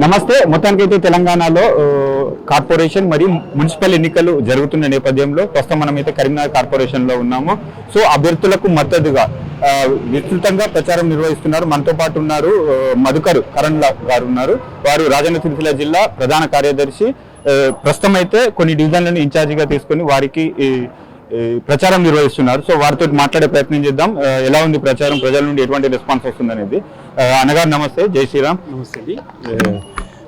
నమస్తే. మొత్తానికైతే తెలంగాణలో కార్పొరేషన్ మరియు మున్సిపల్ ఎన్నికలు జరుగుతున్న నేపథ్యంలో ప్రస్తుతం మనమైతే కరీంనగర్ కార్పొరేషన్ లో ఉన్నాము. సో అభ్యర్థులకు మద్దతుగా విస్తృతంగా ప్రచారం నిర్వహిస్తున్నారు. మనతో పాటు ఉన్నారు మధుకర్ కరణ్ గారు ఉన్నారు. వారు రాజన్న సిరిసిల్ల జిల్లా ప్రధాన కార్యదర్శి. ప్రస్తుతం అయితే కొన్ని డివిజన్లను ఇన్ఛార్జిగా తీసుకొని వారికి ప్రచారం నిర్వహిస్తున్నారు. సో వారితో మాట్లాడే ప్రయత్నం చేద్దాం. ఎలా ఉంది ప్రచారం, ప్రజల నుండి ఎటువంటి రెస్పాన్స్ వస్తుంది అనేది. అన్నగారు నమస్తే, జై శ్రీరామ్. నమస్తే.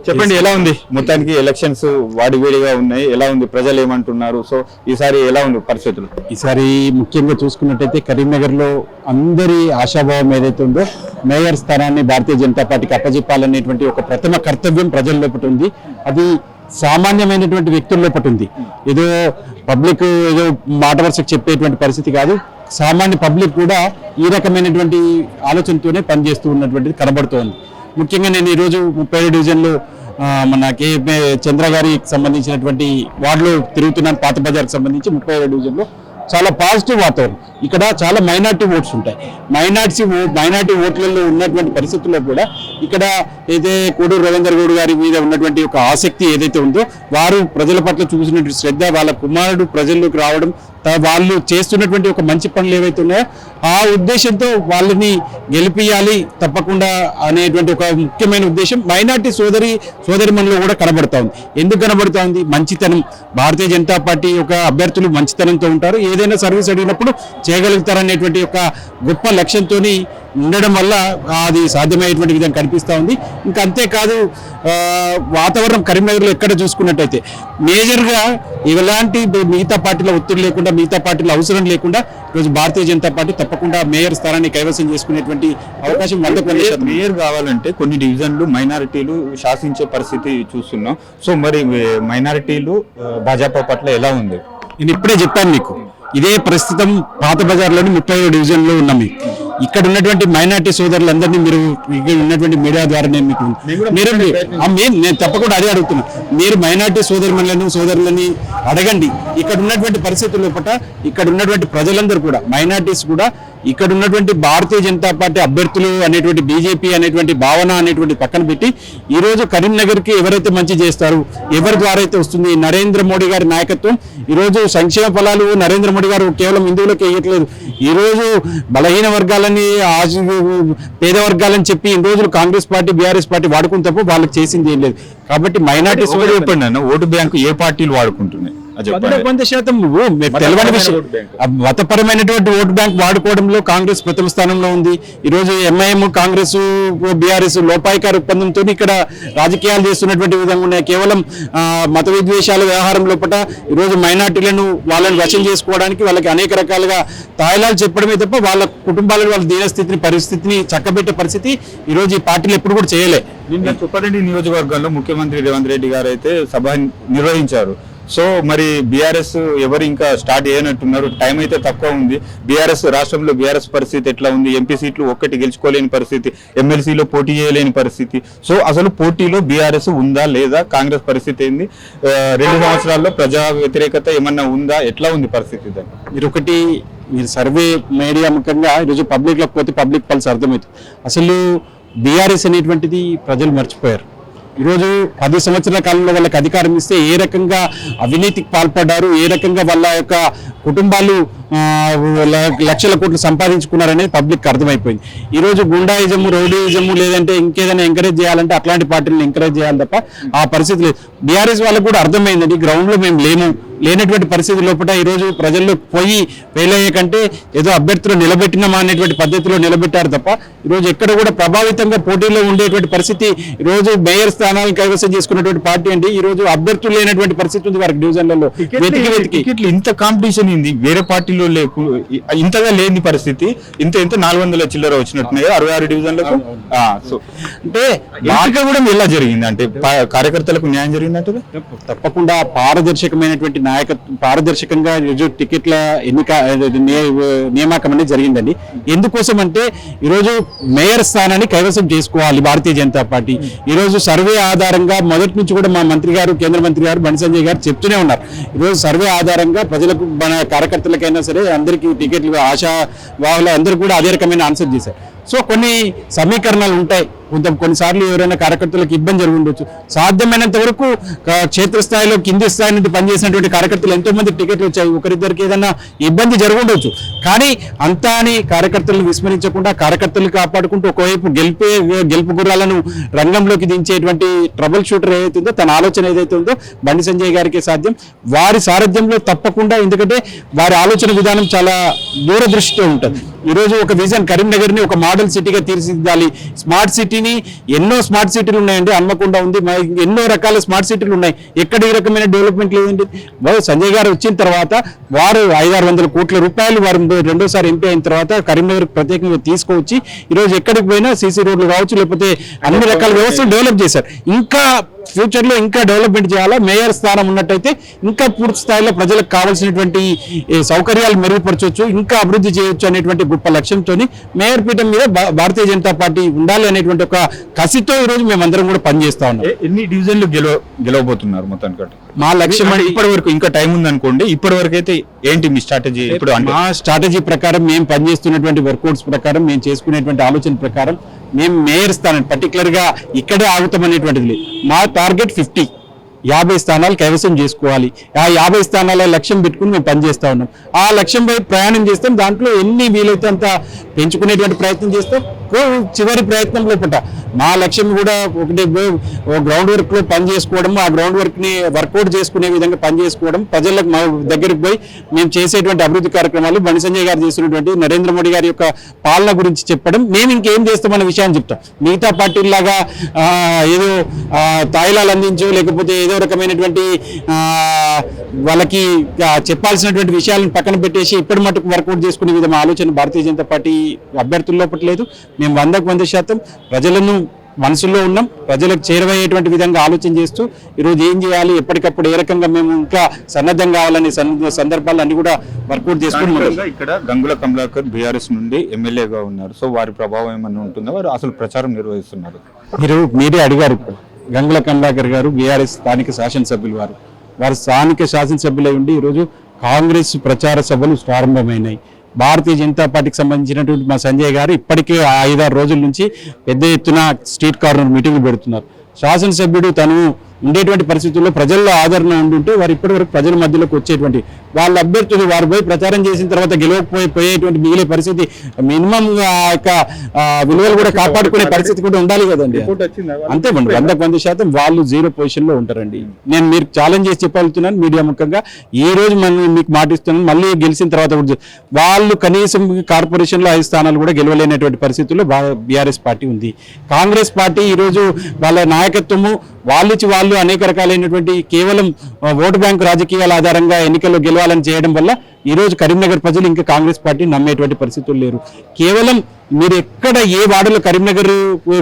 చెప్పండి, ఎలా ఉంది? మొత్తానికి ఎలక్షన్స్ వాడివేడిగా ఉన్నాయి, ఎలా ఉంది, ప్రజలు ఏమంటున్నారు? సో ఈసారి ఎలా ఉంది పరిస్థితులు? ఈసారి ముఖ్యంగా చూసుకున్నట్టయితే కరీంనగర్ లో అందరి ఆశాభావం ఏదైతే ఉందో మేయర్ స్థానాన్ని భారతీయ జనతా పార్టీకి అప్పజెప్పాలనేటువంటి ఒక ప్రథమ కర్తవ్యం ప్రజల లోపల ఉంది. అది సామాన్యమైనటువంటి వ్యక్తుల లోపల ఉంది. ఏదో పబ్లిక్ ఏదో మాట వరుసకు చెప్పేటువంటి పరిస్థితి కాదు. సామాన్య పబ్లిక్ కూడా ఈ రకమైనటువంటి ఆలోచనతోనే పనిచేస్తూ ఉన్నటువంటిది కనబడుతోంది. ముఖ్యంగా నేను ఈరోజు 37 డివిజన్లో మన కేఏ చంద్ర గారికి సంబంధించినటువంటి వార్డులో తిరుగుతున్నాను. పాత బజార్కి సంబంధించి 37 డివిజన్లో చాలా పాజిటివ్ వాతావరణం. ఇక్కడ చాలా మైనార్టీ ఓట్స్ ఉంటాయి. మైనార్టీ ఓట్లలో ఉన్నటువంటి పరిస్థితుల్లో కూడా ఇక్కడ అయితే కోడూరు రవీందర్ గౌడ్ గారి మీద ఉన్నటువంటి ఒక ఆసక్తి ఏదైతే ఉందో, వారు ప్రజల పట్ల చూసినటువంటి శ్రద్ధ, వాళ్ళ కుమారుడు ప్రజల్లోకి రావడం, వాళ్ళు చేస్తున్నటువంటి ఒక మంచి పనులు ఏవైతే ఉన్నాయో ఆ ఉద్దేశంతో వాళ్ళని గెలిపియాలి తప్పకుండా అనేటువంటి ఒక ముఖ్యమైన ఉద్దేశం మైనార్టీ సోదరిమణులు కూడా కనబడతా ఉంది. ఎందుకు కనబడతా ఉంది? మంచితనం. భారతీయ జనతా పార్టీ యొక్క అభ్యర్థులు మంచితనంతో ఉంటారు. ఏదైనా సర్వీస్ అడిగినప్పుడు చేయగలుగుతారనేటువంటి ఒక గొప్ప లక్ష్యంతో ఉండడం వల్ల అది సాధ్యమయ్యేటువంటి విధంగా కనిపిస్తూ ఉంది. ఇంకా అంతేకాదు, వాతావరణం కరీంనగర్లో ఎక్కడ చూసుకున్నట్టయితే మేజర్గా ఎలాంటి మిగతా పార్టీల ఒత్తిడి లేకుండా, మిగతా పార్టీల అవసరం లేకుండా ఈరోజు భారతీయ జనతా పార్టీ తప్పకుండా మేయర్ స్థానాన్ని కైవసం చేసుకునేటువంటి అవకాశం 100%. మేయర్ కావాలంటే కొన్ని డివిజన్లు మైనారిటీలు శాసించే పరిస్థితి చూస్తున్నాం. సో మరి మైనారిటీలు భాజపా పట్ల ఎలా ఉంది? నేను ఇప్పుడే చెప్పాను మీకు. ఇదే ప్రస్తుతం పాత బజార్లోని 37 డివిజన్లో ఉన్నాం. ఇక్కడ ఉన్నటువంటి మైనార్టీ సోదరులందరినీ మీరు ఇక్కడ ఉన్నటువంటి మీడియా ద్వారా నేను తప్పకుండా అదే అడుగుతున్నా. మీరు మైనార్టీ సోదరులని అడగండి. ఇక్కడ ఉన్నటువంటి పరిస్థితుల లోపల ఇక్కడ ఉన్నటువంటి ప్రజలందరూ కూడా, మైనార్టీస్ కూడా ఇక్కడ ఉన్నటువంటి భారతీయ జనతా పార్టీ అభ్యర్థులు అనేటువంటి బీజేపీ అనేటువంటి భావన అనేటువంటి పక్కన పెట్టి ఈరోజు కరీంనగర్కి ఎవరైతే మంచి చేస్తారు, ఎవరి ద్వారా అయితే వస్తుంది, నరేంద్ర మోడీ గారి నాయకత్వం. ఈరోజు సంక్షేమ ఫలాలు నరేంద్ర మోడీ గారు కేవలం హిందువులకు వేయట్లేదు. ఈరోజు బలహీన వర్గాలని, పేద వర్గాలని చెప్పి ఇన్ని రోజులు కాంగ్రెస్ పార్టీ, బీఆర్ఎస్ పార్టీ వాడుకుని తప్ప వాళ్ళకి చేసింది ఏం లేదు. కాబట్టి మైనార్టీ చెప్పండి అన్న, ఓటు బ్యాంకు ఏ పార్టీలు వాడుకుంటున్నాయి? 100% తెలవని విషయం. మతపరమైనటువంటి ఓటు బ్యాంక్ వాడుకోవడంలో కాంగ్రెస్ ప్రథమ స్థానంలో ఉంది. ఈరోజు ఎంఐఎం, కాంగ్రెస్, బీఆర్ఎస్ లోపాయికార ఒప్పందంతో ఇక్కడ రాజకీయాలు చేస్తున్నటువంటి విధంగా ఉన్నాయి. కేవలం మత విద్వేషాల వ్యవహారం లోపల ఈరోజు మైనార్టీలను వాళ్ళని వశం చేసుకోవడానికి వాళ్ళకి అనేక రకాలుగా తాయిలాలు చెప్పడమే తప్ప వాళ్ళ కుటుంబాలను, వాళ్ళ దీనస్థితిని, పరిస్థితిని చక్కబెట్టే పరిస్థితి ఈరోజు ఈ పార్టీలు ఎప్పుడు కూడా చేయలే. నిన్న చుప్పారెడ్డి నియోజకవర్గంలో ముఖ్యమంత్రి రేవంత్ రెడ్డి గారు అయితే సభ నిర్వహించారు. సో మరి బీఆర్ఎస్ ఎవరు ఇంకా స్టార్ట్ చేయనట్టున్నారు. టైం అయితే తక్కువ ఉంది. బీఆర్ఎస్ రాష్ట్రంలో బీఆర్ఎస్ పరిస్థితి ఎట్లా ఉంది? ఎంపీ సీట్లు ఒక్కటి గెలుచుకోలేని పరిస్థితి, ఎమ్మెల్సీలో పోటీ చేయలేని పరిస్థితి. సో అసలు పోటీలో బీఆర్ఎస్ ఉందా లేదా? కాంగ్రెస్ పరిస్థితి ఏంది? 2 సంవత్సరాల్లో ప్రజా వ్యతిరేకత ఏమన్నా ఉందా? ఎట్లా ఉంది పరిస్థితి? మీరు సర్వే మీడియా ముఖ్యంగా ఈరోజు పబ్లిక్లోకి పోతే పబ్లిక్ పల్స్ అర్థమవుతుంది. అసలు బీఆర్ఎస్ అనేటువంటిది ప్రజలు మర్చిపోయారు. ఈరోజు 10 సంవత్సరాల కాలంలో వాళ్ళకి అధికారం ఇస్తే ఏ రకంగా అవినీతికి పాల్పడ్డారు, ఏ రకంగా వాళ్ళ యొక్క కుటుంబాలు లక్షల కోట్లు సంపాదించుకున్నారనేది పబ్లిక్ అర్థమైపోయింది. ఈరోజు గుండాయిజము, రౌడీయిజము లేదంటే ఇంకేదైనా ఎంకరేజ్ చేయాలంటే అట్లాంటి పార్టీలను ఎంకరేజ్ చేయాలి తప్ప ఆ పరిస్థితి లేదు. బీఆర్ఎస్ వాళ్ళకు కూడా అర్థమైందండి, గ్రౌండ్లో మేము లేనటువంటి పరిస్థితి లోపల ఈరోజు ప్రజల్లో పోయి వేలయ్యే కంటే ఏదో అభ్యర్థులు నిలబెట్టినామా అనేటువంటి పద్ధతిలో నిలబెట్టారు తప్ప ఈరోజు ఎక్కడ కూడా ప్రభావితంగా పోటీలో ఉండేటువంటి పరిస్థితి. ఈరోజు మేయర్ స్థానాలను కైవసం చేసుకున్నటువంటి పార్టీ అండి. ఈరోజు అభ్యర్థులు లేనటువంటి పరిస్థితి ఉంది వారికి డివిజన్లలో. వెతికి ఇంత కాంపిటీషన్ ఉంది, వేరే పార్టీలో ఇంతగా లేని పరిస్థితి. ఇంత 400 చిల్లర వచ్చినట్టున్నాయి 66 డివిజన్లకు. సో అంటే బాగా కూడా ఎలా జరిగింది అంటే కార్యకర్తలకు న్యాయం జరిగిందంటే తప్పకుండా పారదర్శకమైనటువంటి నాయకత్వం, పారదర్శకంగా ఈరోజు టికెట్ల ఎన్నిక నియామకం అనేది జరిగిందండి. ఎందుకోసం అంటే ఈరోజు మేయర్ స్థానాన్ని కైవసం చేసుకోవాలి భారతీయ జనతా పార్టీ. ఈరోజు సర్వే ఆధారంగా మొదటి నుంచి కూడా మా మంత్రి గారు, కేంద్ర మంత్రి గారు బండి సంజయ్ గారు చెప్తూనే ఉన్నారు. ఈరోజు సర్వే ఆధారంగా ప్రజలకు, మన కార్యకర్తలకైనా సరే అందరికీ టికెట్లు, ఆశా వాహులు అందరూ కూడా అదే రకమైన ఆన్సర్ చేశారు. సో కొన్ని సమీకరణాలు ఉంటాయి, కొన్నిసార్లు ఎవరైనా కార్యకర్తలకు ఇబ్బంది జరిగి ఉండొచ్చు. సాధ్యమైనంత వరకు క్షేత్రస్థాయిలో కింది స్థాయి నుండి పనిచేసినటువంటి కార్యకర్తలు ఎంతో మంది టికెట్లు వచ్చాయి, ఒకరిద్దరికి ఏదైనా ఇబ్బంది జరిగి ఉండొచ్చు. కానీ అంతా అని కార్యకర్తలను విస్మరించకుండా కార్యకర్తలు కాపాడుకుంటూ ఒకవైపు గెలుపు గుర్రాలను రంగంలోకి దించేటువంటి ట్రబుల్ షూటర్ ఏదైతే ఉందో, తన ఆలోచన ఏదైతే ఉందో బండి సంజయ్ గారికి సాధ్యం. వారి సారథ్యంలో తప్పకుండా, ఎందుకంటే వారి ఆలోచన విధానం చాలా దూరదృష్టితో ఉంటుంది. ఈరోజు ఒక విజన్ కరీంనగర్ని ఒక మోడల్ సిటీగా తీర్చిదిద్దాలి. స్మార్ట్ సిటీని ఎన్నో స్మార్ట్ సిటీలు ఉన్నాయండి, హన్మకొండ ఉంది, ఎన్నో రకాల స్మార్ట్ సిటీలు ఉన్నాయి. ఎక్కడ ఈ రకమైన డెవలప్మెంట్ లేదండి. సంజయ్ గారు వచ్చిన తర్వాత వారు 500-600 కోట్ల రూపాయలు వారు రెండోసారి ఎంపీ అయిన తర్వాత కరీంనగర్ ప్రత్యేకంగా తీసుకువచ్చి ఈరోజు ఎక్కడికి పోయినా సీసీ రోడ్లు కావచ్చు, లేకపోతే అన్ని రకాల వ్యవస్థలు డెవలప్ చేశారు. ఇంకా ఫ్యూచర్ లో ఇంకా డెవలప్మెంట్ చేయాలా, మేయర్ స్థానం ఉన్నట్టయితే ఇంకా పూర్తి స్థాయిలో ప్రజలకు కావాల్సినటువంటి సౌకర్యాలు మెరుగుపరచవచ్చు, ఇంకా అభివృద్ధి చేయొచ్చు అనేటువంటి గొప్ప లక్ష్యంతో మేయర్ పీఠం మీద భారతీయ జనతా పార్టీ ఉండాలి అనేటువంటి ఒక కసితో ఈ రోజు మేమందరం కూడా పనిచేస్తా ఉన్నాం. ఎన్ని డివిజన్లు గెలవబోతున్నారు మొత్తానికి? మా లక్ష్యం ఇప్పటి వరకు ఇంకా టైం ఉంది అనుకోండి, ఇప్పటి వరకు అయితే ఏంటి మీ స్ట్రాటజీ? ఇప్పుడు మా స్ట్రాటజీ ప్రకారం మేము పనిచేస్తున్నటువంటి వర్కౌట్స్ ప్రకారం, మేము చేసుకునేటువంటి ఆలోచన ప్రకారం మేము మేయర్ స్థానం పర్టికులర్ గా ఇక్కడే ఆగుతాం అనేటువంటిది లేదు. మా టార్గెట్ 50 స్థానాలు కైవసం చేసుకోవాలి. ఆ 50 స్థానాల లక్ష్యం పెట్టుకుని మేము పనిచేస్తా ఉన్నాం. ఆ లక్ష్యం పై ప్రయాణం చేస్తాం. దాంట్లో ఎన్ని వీలైతే అంత పెంచుకునేటువంటి ప్రయత్నం చేస్తాం. చివరి ప్రయత్నం లోపల మా లక్ష్యం కూడా ఒకటి, గ్రౌండ్ వర్క్ లో పని చేసుకోవడం, ఆ గ్రౌండ్ వర్క్ ని వర్కౌట్ చేసుకునే విధంగా పని చేసుకోవడం, ప్రజలకు మా దగ్గరికి పోయి మేము చేసేటువంటి అభివృద్ధి కార్యక్రమాలు, బండి సంజయ్ గారు చేస్తున్నటువంటి, నరేంద్ర మోడీ గారి యొక్క పాలన గురించి చెప్పడం, మేము ఇంకేం చేస్తామన్న విషయాన్ని చెప్తాం. మిగతా పార్టీలాగా ఏదో తాయిలాలు అందించో లేకపోతే ఏదో రకమైనటువంటి వాళ్ళకి చెప్పాల్సినటువంటి విషయాలను పక్కన పెట్టేసి ఇప్పటి మటుకు వర్కౌట్ చేసుకునే విధంగా ఆలోచన భారతీయ జనతా పార్టీ అభ్యర్థుల లోపల లేదు. మేము 100% ప్రజలను మనసులో ఉన్నాం. ప్రజలకు చేరువయ్యేటువంటి విధంగా ఆలోచన చేస్తూ ఈరోజు ఏం చేయాలి, ఎప్పటికప్పుడు ఏ రకంగా మేము ఇంకా సన్నద్ధం కావాలనే సందర్భాలు అన్ని కూడా వర్కౌట్ చేసుకుంటున్నాం. ఇక్కడ గంగుల కమలాకర్ బీఆర్ఎస్ నుండి ఎమ్మెల్యేగా ఉన్నారు. సో వారి ప్రభావం ఏమన్నా ఉంటుందా? వారు అసలు ప్రచారం నిర్వహిస్తున్నారు. మీరే అడిగారు. గంగుల కమలాకర్ గారు బీఆర్ఎస్ స్థానిక శాసనసభ్యులు, వారు స్థానిక శాసనసభ్యులై ఉండి ఈరోజు కాంగ్రెస్ ప్రచార సభలు ప్రారంభమైనాయి. భారతీయ జనతా పార్టీకి సంబంధించినటువంటి మా సంజయ్ గారు ఇప్పటికే 5-6 రోజుల నుంచి పెద్ద ఎత్తున స్ట్రీట్ కార్నర్ మీటింగ్లు పెడుతున్నారు. శాసనసభ్యుడు తను ఉండేటువంటి పరిస్థితుల్లో ప్రజల్లో ఆదరణ ఉంటుంటే వారు ఇప్పటి వరకు ప్రజల మధ్యలోకి వచ్చేటువంటి వాళ్ళ అభ్యర్థులు వారు పోయి ప్రచారం చేసిన తర్వాత గెలవకపోయేటువంటి మిగిలే పరిస్థితి, మినిమం ఆ యొక్క విలువలు కూడా కాపాడుకునే పరిస్థితి కూడా ఉండాలి కదండి. అంతేమండి, 100% వాళ్ళు 0 పొజిషన్ లో ఉంటారండి. నేను మీరు ఛాలెంజ్ చేసి చెప్పగలుగుతున్నాను మీడియా ముఖంగా. ఈ రోజు మీకు మాటిస్తున్నాను, మళ్ళీ గెలిచిన తర్వాత వాళ్ళు కనీసం కార్పొరేషన్ లో 5 స్థానాలు కూడా గెలవలేనటువంటి పరిస్థితుల్లో బీఆర్ఎస్ పార్టీ ఉంది. కాంగ్రెస్ పార్టీ ఈ రోజు వాళ్ళ నాయకత్వము వాళ్ళు అనేక రకాలైనటువంటి కేవలం ఓటు బ్యాంకు రాజకీయాల ఆధారంగా ఎన్నికల్లో గెలవాలని చేయడం వల్ల ఈ రోజు కరీంనగర్ ప్రజలు ఇంకా కాంగ్రెస్ పార్టీ నమ్మేటువంటి పరిస్థితులు లేరు. కేవలం మీరు ఎక్కడ ఏ వార్డులో కరీంనగర్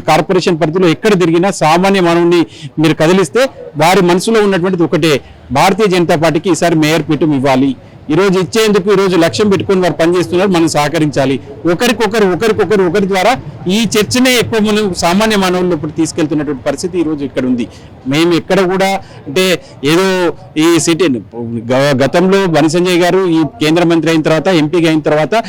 కార్పొరేషన్ పరిధిలో ఎక్కడ తిరిగినా సామాన్య మానవుని మీరు కదిలిస్తే వారి మనసులో ఉన్నటువంటిది ఒకటే, భారతీయ జనతా పార్టీకి ఈసారి మేయర్ పీఠం ఇవ్వాలి. ఈ రోజు ఇచ్చేందుకు ఈ రోజు లక్ష్యం పెట్టుకుని వారు పనిచేస్తున్నారు. మనం సహకరించాలి. ఒకరి ద్వారా ఈ చర్చనే ఎక్కువ మనం సామాన్య మానవుల్లో ఇప్పుడు తీసుకెళ్తున్నటువంటి పరిస్థితి ఈ రోజు ఇక్కడ ఉంది. మేము ఎక్కడ కూడా అంటే ఏదో ఈ సిటీ గతంలో బండి సంజయ్ గారు ఈ కేంద్ర మంత్రి అయిన తర్వాత, ఎంపీగా అయిన తర్వాత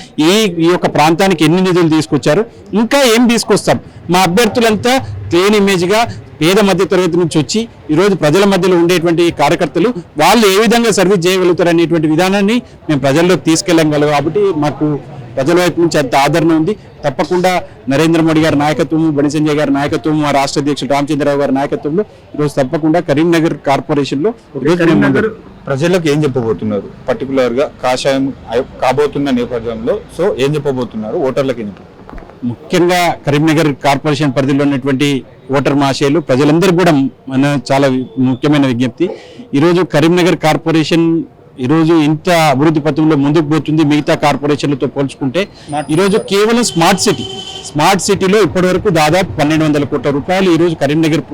ఈ యొక్క ప్రాంతానికి ఎన్ని నిధులు తీసుకొచ్చారు, ఇంకా ఏం తీసుకొస్తాం. మా అభ్యర్థులంతా క్లీన్ ఇమేజ్గా పేద మధ్య తరగతి నుంచి వచ్చి ఈరోజు ప్రజల మధ్యలో ఉండేటువంటి కార్యకర్తలు వాళ్ళు ఏ విధంగా సర్వీస్ చేయగలుగుతారు అనేటువంటి విధానాన్ని మేము ప్రజల్లోకి తీసుకెళ్ళగలం. కాబట్టి మాకు ప్రజల వైపు నుంచి అంత ఆదరణ ఉంది. తప్పకుండా నరేంద్ర మోడీ గారి నాయకత్వం, బండి సంజయ్ గారి నాయకత్వం, మా రాష్ట్ర అధ్యక్షుడు రామచంద్రరావు గారి నాయకత్వంలో ఈరోజు తప్పకుండా కరీంనగర్ కార్పొరేషన్ లో ప్రజలకు ఏం చెప్పబోతున్నారు? పర్టికులర్ గా కాషాయం కాబోతున్న నేపథ్యంలో సో ఏం చెప్పబోతున్నారు ఓటర్లకు? ముఖ్యంగా కరీంనగర్ కార్పొరేషన్ పరిధిలో ఉన్నటువంటి ఓటర్ మహాశయులు ప్రజలందరూ కూడా మన చాలా ముఖ్యమైన విజ్ఞప్తి, ఈరోజు కరీంనగర్ కార్పొరేషన్ ఈరోజు ఇంత అభివృద్ధి పథంలో ముందుకు పోతుంది మిగతా కార్పొరేషన్లతో పోల్చుకుంటే. ఈరోజు కేవలం స్మార్ట్ సిటీలో ఇప్పటి వరకు దాదాపు 1200 కోట్ల రూపాయలు ఈరోజు కరీంనగర్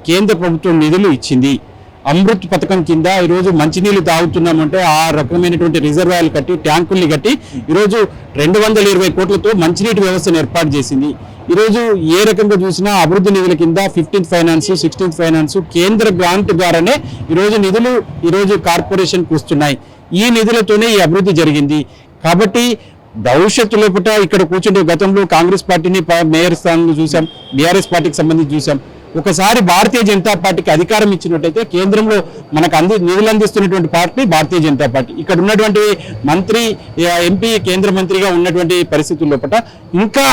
కేంద్ర ప్రభుత్వం నిధులు ఇచ్చింది. అమృత్ పథకం కింద ఈరోజు మంచినీళ్ళు తాగుతున్నామంటే ఆ రకమైనటువంటి రిజర్వాయర్లు కట్టి, ట్యాంకుల్ని కట్టి ఈరోజు 220 కోట్లతో మంచినీటి వ్యవస్థను ఏర్పాటు చేసింది. ఈరోజు ఏ రకంగా చూసినా అభివృద్ధి నిధుల కింద 15th ఫైనాన్స్, 16th ఫైనాన్స్ కేంద్ర గ్రాంట్ ద్వారానే ఈరోజు నిధులు ఈరోజు కార్పొరేషన్కి వస్తున్నాయి. ఈ నిధులతోనే ఈ అభివృద్ధి జరిగింది. కాబట్టి భవిష్యత్తు లోపల ఇక్కడ కూర్చుంటే గతంలో కాంగ్రెస్ పార్టీని మేయర్ స్థానంలో చూసాం, బీఆర్ఎస్ పార్టీకి సంబంధించి చూసాం. ఒకసారి భారతీయ జనతా పార్టీకి అధికారం ఇచ్చినట్టయితే కేంద్రంలో మనకు నిధులు అందిస్తున్నటువంటి పార్టీ భారతీయ జనతా పార్టీ. ఇక్కడ ఉన్నటువంటి మంత్రి, ఎంపీ, కేంద్ర మంత్రిగా ఉన్నటువంటి పరిస్థితుల లోపల ఇంకా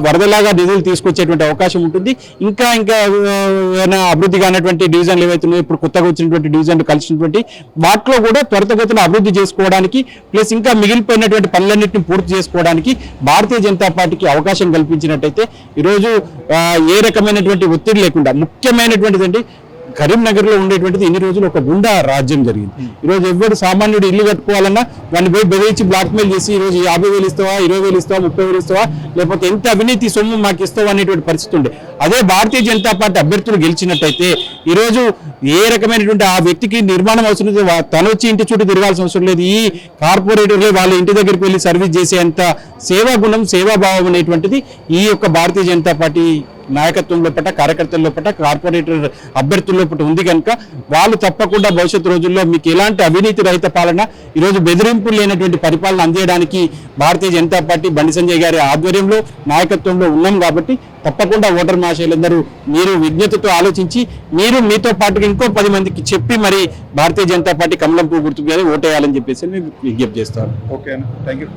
వరదలాగా నిధులు తీసుకొచ్చేటువంటి అవకాశం ఉంటుంది. ఇంకా అభివృద్ధి కానటువంటి డివిజన్లు ఏవైతున్నాయో, ఇప్పుడు కొత్తగా వచ్చినటువంటి డివిజన్లు కలిసినటువంటి వాటిలో కూడా త్వరితగతిన అభివృద్ధి చేసుకోవడానికి, ప్లస్ ఇంకా మిగిలిపోయినటువంటి పనులన్నింటినీ పూర్తి చేసుకోవడానికి భారతీయ జనతా పార్టీకి అవకాశం కల్పించినట్టయితే ఈరోజు ఏ రకమైనటువంటి ఒత్తిడి లేకుండా, ముఖ్యమైనటువంటిదండి కరీంనగర్ లో ఉండేటువంటిది ఇన్ని రోజులు ఒక గుండా రాజ్యం జరిగింది. ఈరోజు ఎవరు సామాన్యుడు ఇల్లు కట్టుకోవాలన్నా వాడిని పోయి బెదిరించి బ్లాక్మెయిల్ చేసి ఈరోజు 50,000 ఇస్తావా, 20,000 ఇస్తావా, 30,000 ఇస్తావా, లేకపోతే ఎంత అవినీతి సొమ్ము మాకు ఇస్తావా అనేటువంటి పరిస్థితి ఉండే. అదే భారతీయ జనతా పార్టీ అభ్యర్థులు గెలిచినట్టయితే ఈరోజు ఏ రకమైనటువంటి ఆ వ్యక్తికి నిర్మాణం అవసరం లేదు, తను వచ్చి ఇంటి చుట్టూ తిరగాల్సిన అవసరం లేదు. ఈ కార్పొరేటర్లే వాళ్ళ ఇంటి దగ్గరికి వెళ్ళి సర్వీస్ చేసేంత సేవా గుణం, సేవాభావం అనేటువంటిది ఈ యొక్క భారతీయ జనతా పార్టీ నాయకత్వం లోపల, కార్యకర్తల లోపల, కార్పొరేటర్ అభ్యర్థుల లోపల ఉంది కనుక వాళ్ళు తప్పకుండా భవిష్యత్తు రోజుల్లో మీకు ఎలాంటి అవినీతి రహిత పాలన, ఈరోజు బెదిరింపులు లేనటువంటి పరిపాలన అందించడానికి భారతీయ జనతా పార్టీ బండి సంజయ్ గారి ఆధ్వర్యంలో, నాయకత్వంలో ఉన్నాం. కాబట్టి తప్పకుండా ఓటర్ మహాశయులందరూ మీరు విజ్ఞతతో ఆలోచించి మీరు మీతో పాటుగా ఇంకో 10 మందికి చెప్పి మరి భారతీయ జనతా పార్టీ కమలం పువ్వు గుర్తు మీద ఓటేయాలని చెప్పేసి మేము విజ్ఞప్తి చేస్తాను. Okay, thank you.